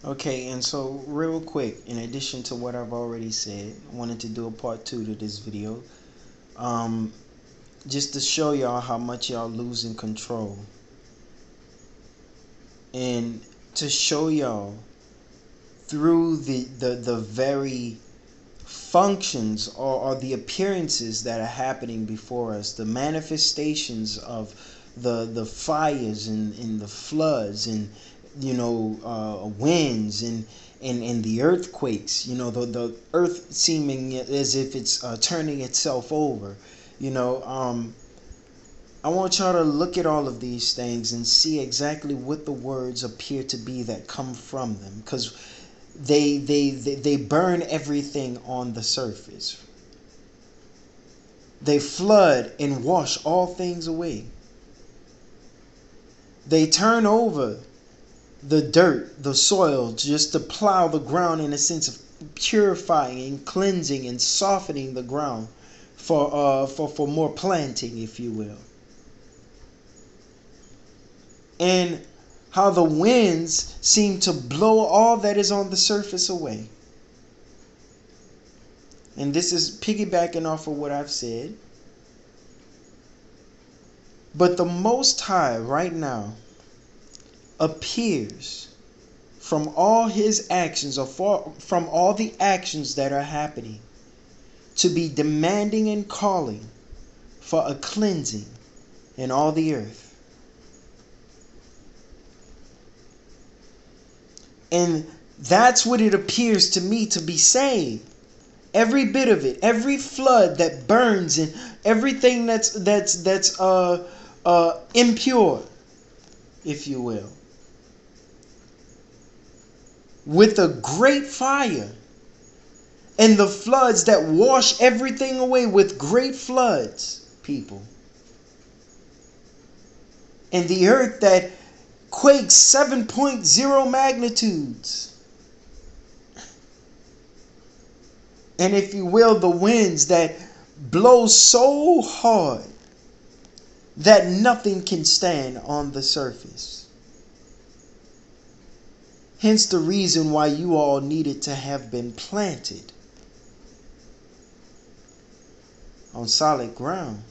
Okay, and so real quick, in addition to what I've already said, I wanted to do a part two to this video. Um, just to show y'all how much y'all losing control. And to show y'all through the very functions or the appearances that are happening before us, the manifestations of the fires and the floods and winds and the earthquakes, the earth seeming as if it's turning itself over. you know um I want y'all to look at all of these things and see exactly what the words appear to be that come from them, because they burn everything on the surface. They flood and wash all things away. They turn over the dirt, the soil, just to plow the ground in a sense of purifying and cleansing and softening the ground for more planting, if you will. And how the winds seem to blow all that is on the surface away. And this is piggybacking off of what I've said. But the Most High right now appears from all his actions, or from all the actions that are happening, to be demanding and calling for a cleansing in all the earth. And that's what it appears to me to be saying. Every bit of it, every flood that burns, and everything that's impure, if you will, with a great fire, and the floods that wash everything away with great floods, people, and the earth that quakes 7.0 magnitudes. And if you will, the winds that blow so hard that nothing can stand on the surface. Hence the reason why you all needed to have been planted on solid ground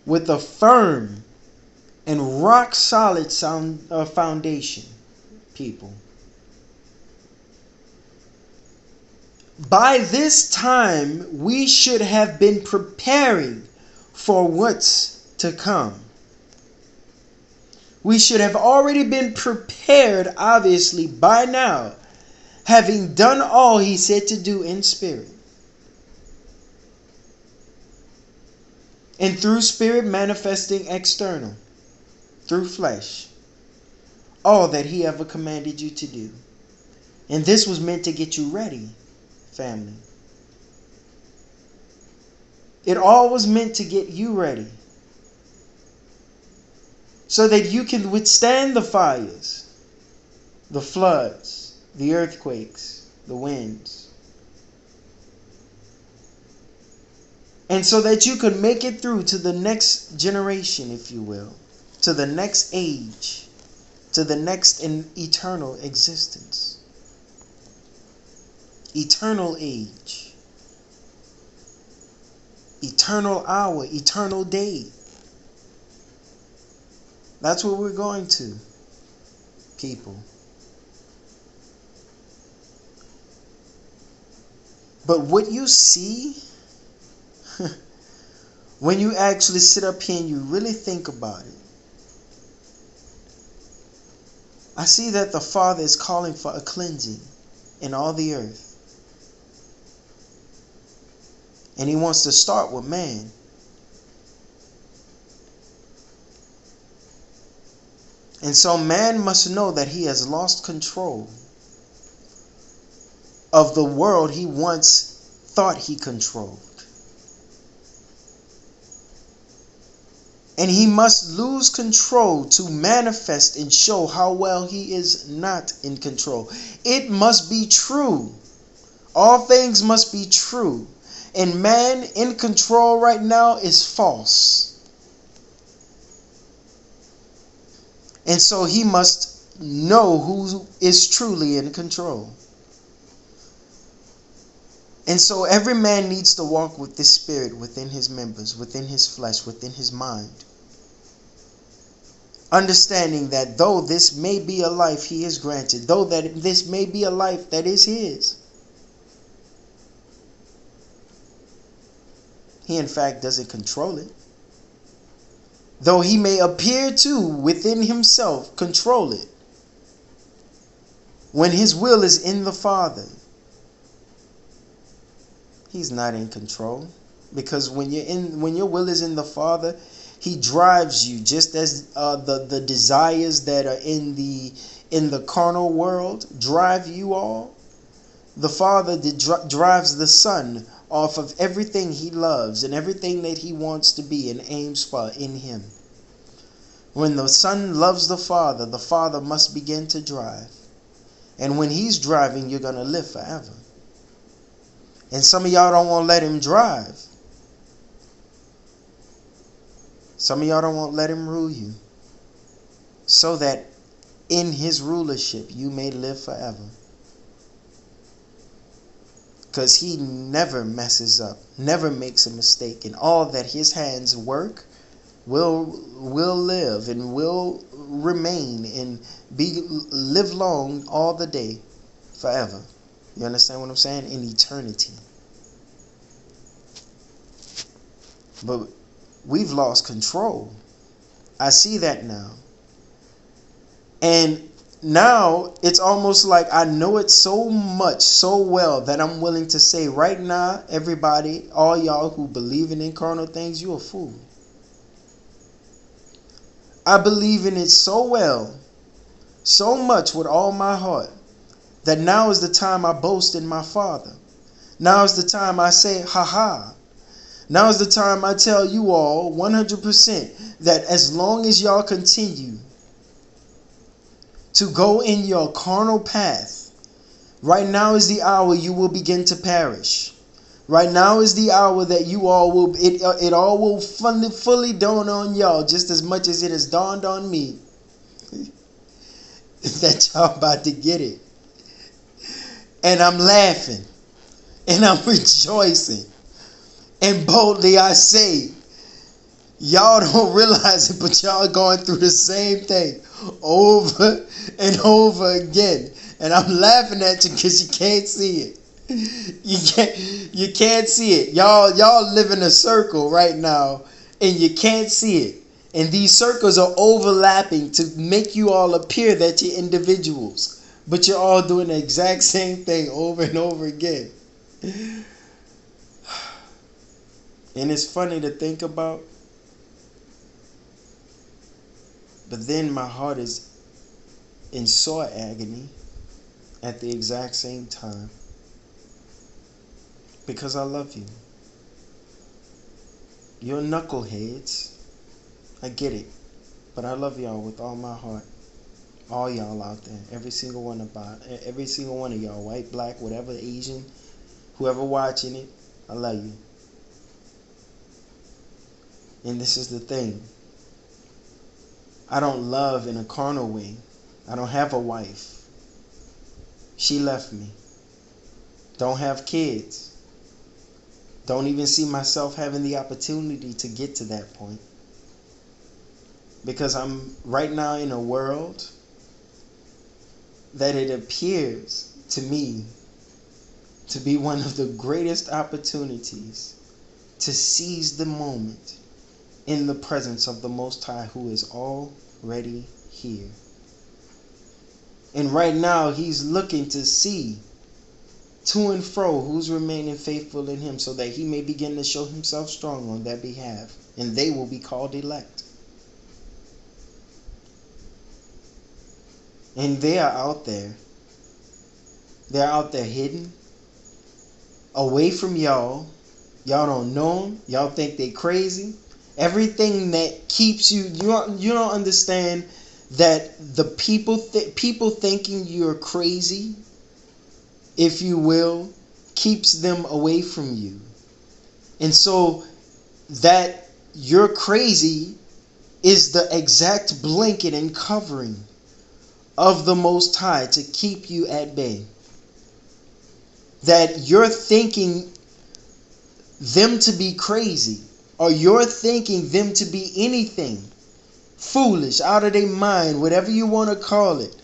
with a firm and rock solid foundation, people. By this time, we should have been preparing for what's to come. We should have already been prepared, obviously, by now, having done all he said to do in spirit. And through spirit manifesting external, through flesh, all that he ever commanded you to do. And this was meant to get you ready, family. It all was meant to get you ready, so that you can withstand the fires, the floods, the earthquakes, the winds. And so that you could make it through to the next generation, if you will, to the next age, to the next eternal existence. Eternal age, eternal hour, eternal day. That's what we're going to, people. But what you see, when you actually sit up here and you really think about it, I see that the Father is calling for a cleansing in all the earth. And he wants to start with man. And so man must know that he has lost control of the world he once thought he controlled. And he must lose control to manifest and show how well he is not in control. It must be true. All things must be true. And man in control right now is false. And so he must know who is truly in control. And so every man needs to walk with this spirit within his members, within his flesh, within his mind. Understanding that though this may be a life he is granted, though that this may be a life that is his, he in fact doesn't control it. Though he may appear to, within himself, control it, when his will is in the Father, he's not in control. Because when your will is in the Father, he drives you, just as the desires that are in the carnal world drive you all. The Father drives the Son off of everything he loves and everything that he wants to be and aims for in him. When the Son loves the Father must begin to drive. And when he's driving, you're going to live forever. And some of y'all don't want to let him drive. Some of y'all don't want to let him rule you, so that in his rulership you may live forever. Because he never messes up, never makes a mistake. And all that his hands work will live and will remain and live long all the day, forever. You understand what I'm saying? In eternity. But we've lost control. I see that now. And now it's almost like I know it so much, so well, that I'm willing to say right now, everybody, all y'all who believe in carnal things, you're a fool. I believe in it so well, so much with all my heart, that now is the time I boast in my Father. Now is the time I say, ha ha. Now is the time I tell you all 100% that as long as y'all continue to go in your carnal path, right now is the hour you will begin to perish. Right now is the hour that you all will, it all will fully dawn on y'all, just as much as it has dawned on me that y'all about to get it. And I'm laughing and I'm rejoicing. And boldly I say, y'all don't realize it, but y'all going through the same thing over and over again. And I'm laughing at you because you can't see it. You can't see it. Y'all live in a circle right now and you can't see it. And these circles are overlapping to make you all appear that you're individuals. But you're all doing the exact same thing over and over again. And it's funny to think about. But then my heart is in sore agony at the exact same time. Because I love you. You're knuckleheads. I get it. But I love y'all with all my heart. All y'all out there. Every single one of y'all. White, black, whatever, Asian. Whoever watching it. I love you. And this is the thing. I don't love in a carnal way. I don't have a wife. She left me. Don't have kids. Don't even see myself having the opportunity to get to that point. Because I'm right now in a world that it appears to me to be one of the greatest opportunities to seize the moment in the presence of the Most High, who is already here. And right now he's looking to see to and fro who's remaining faithful in him, so that he may begin to show himself strong on their behalf, and they will be called elect. And they are out there. They're out there hidden, away from y'all. Y'all don't know them. Y'all think they crazy. Everything that keeps you don't understand that the people thinking you're crazy, if you will, keeps them away from you. And so that you're crazy is the exact blanket and covering of the Most High to keep you at bay. That you're thinking them to be crazy, or you're thinking them to be anything foolish, out of their mind, whatever you want to call it.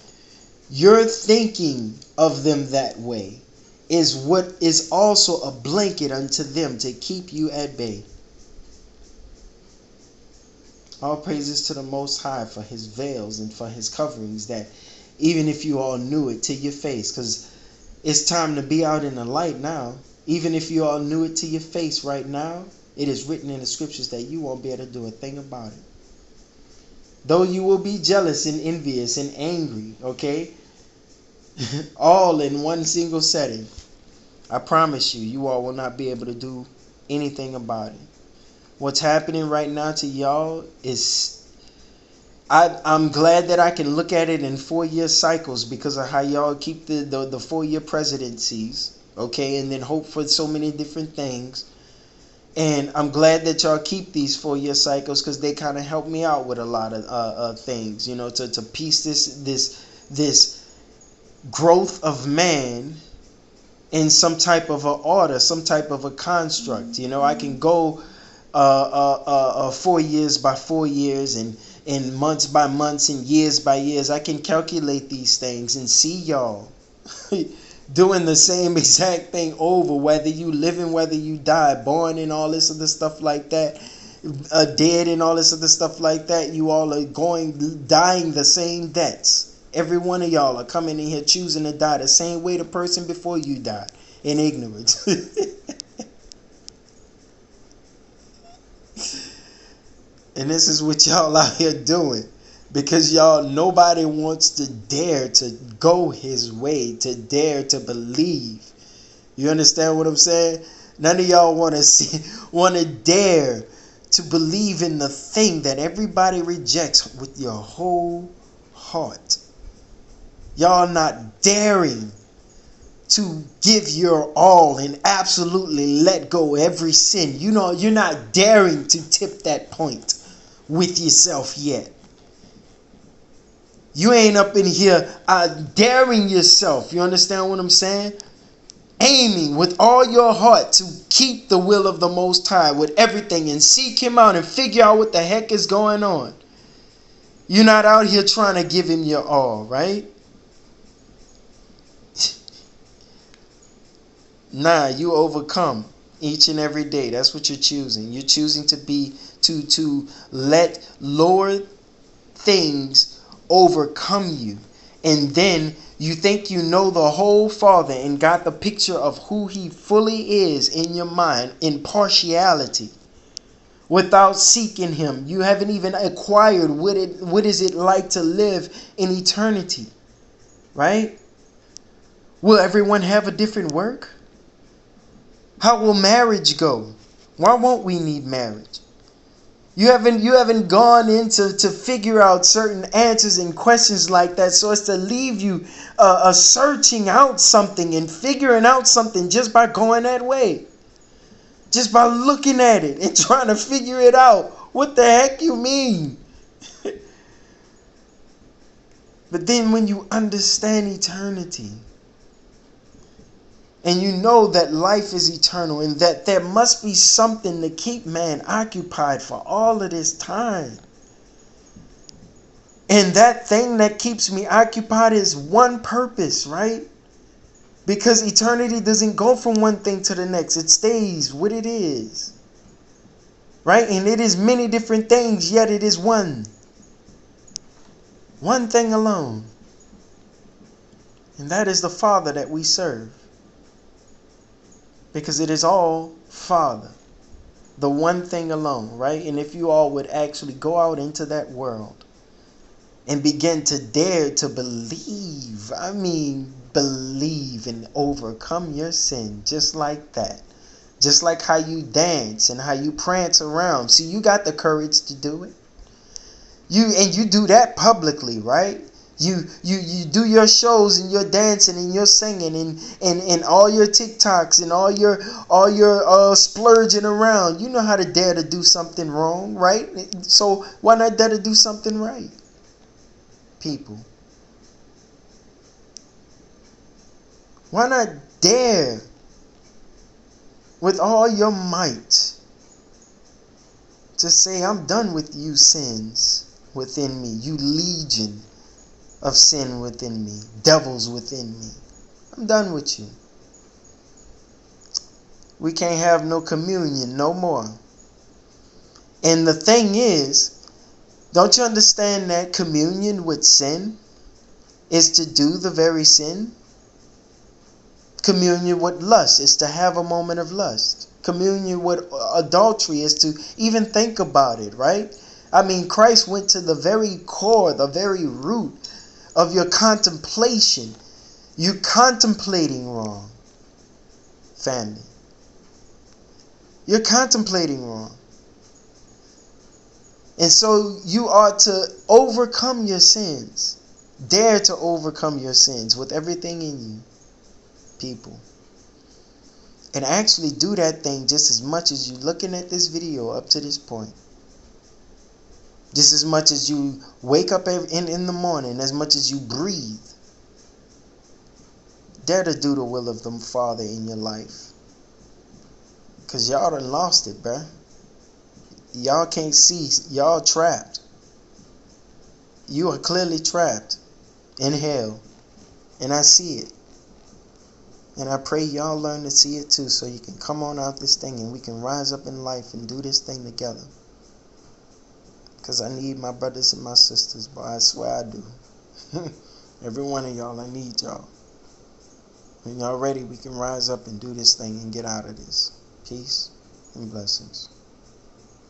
You're thinking of them that way is what is also a blanket unto them to keep you at bay. All praises to the Most High for his veils and for his coverings, that even if you all knew it to your face, because it's time to be out in the light now. Even if you all knew it to your face right now, it is written in the scriptures that you won't be able to do a thing about it. Though you will be jealous and envious and angry, okay? All in one single setting. I promise you, you all will not be able to do anything about it. What's happening right now to y'all is, I'm glad that I can look at it in 4-year cycles because of how y'all keep the 4-year presidencies, okay, and then hope for so many different things. And I'm glad that y'all keep these 4-year cycles because they kind of help me out with a lot of things, you know, to piece this growth of man in some type of a order, some type of a construct. You know, I can go 4 years by 4 years and months by months and years by years. I can calculate these things and see y'all doing the same exact thing over, whether you live and whether you die, born and all this other stuff like that, dead and all this other stuff like that. You all are dying the same deaths. Every one of y'all are coming in here choosing to die the same way the person before you died, in ignorance. And this is what y'all out here doing, because y'all, nobody wants to dare to go his way, to dare to believe. You understand what I'm saying? None of y'all want to dare to believe in the thing that everybody rejects with your whole heart. Y'all not daring to give your all and absolutely let go every sin. You know, you're not daring to tip that point with yourself yet. You ain't up in here daring yourself. You understand what I'm saying? Aiming with all your heart to keep the will of the Most High with everything and seek him out and figure out what the heck is going on. You're not out here trying to give him your all, right? Nah, you overcome each and every day. That's what you're choosing. You're choosing to let lower things overcome you. And then you think you know the whole Father and got the picture of who he fully is in your mind in partiality. Without seeking him, you haven't even acquired what is it like to live in eternity, right? Will everyone have a different work? How will marriage go? Why won't we need marriage? You haven't gone into to figure out certain answers and questions like that, so as to leave you searching out something and figuring out something just by going that way. Just by looking at it and trying to figure it out. What the heck you mean? But then when you understand eternity, and you know that life is eternal and that there must be something to keep man occupied for all of this time. And that thing that keeps me occupied is one purpose, right? Because eternity doesn't go from one thing to the next. It stays what it is. Right? And it is many different things, yet it is one. One thing alone. And that is the Father that we serve. Because it is all Father. The one thing alone, right? And if you all would actually go out into that world and begin to dare to believe, believe and overcome your sin just like that. Just like how you dance and how you prance around. See, you got the courage to do it. You do that publicly, right? You do your shows and your dancing and your singing and all your TikToks and all your splurging around. You know how to dare to do something wrong, right? So why not dare to do something right? People. Why not dare with all your might to say, I'm done with you sins within me, you legion of sin within me, devils within me. I'm done with you. We can't have no communion no more. And the thing is, don't you understand that communion with sin is to do the very sin? Communion with lust is to have a moment of lust. Communion with adultery is to even think about it, right? I mean, Christ went to the very core, the very root of your contemplation. You contemplating wrong, family. You're contemplating wrong. And so you are to overcome your sins. Dare to overcome your sins with everything in you, people. And actually do that thing just as much as you looking at this video up to this point. Just as much as you wake up in the morning, as much as you breathe. Dare to do the will of the Father in your life. Because y'all done lost it, bruh. Y'all can't see. Y'all trapped. You are clearly trapped in hell. And I see it. And I pray y'all learn to see it too, so you can come on out this thing and we can rise up in life and do this thing together. Because I need my brothers and my sisters, boy. I swear I do. Every one of y'all, I need y'all. When y'all ready, we can rise up and do this thing and get out of this. Peace and blessings.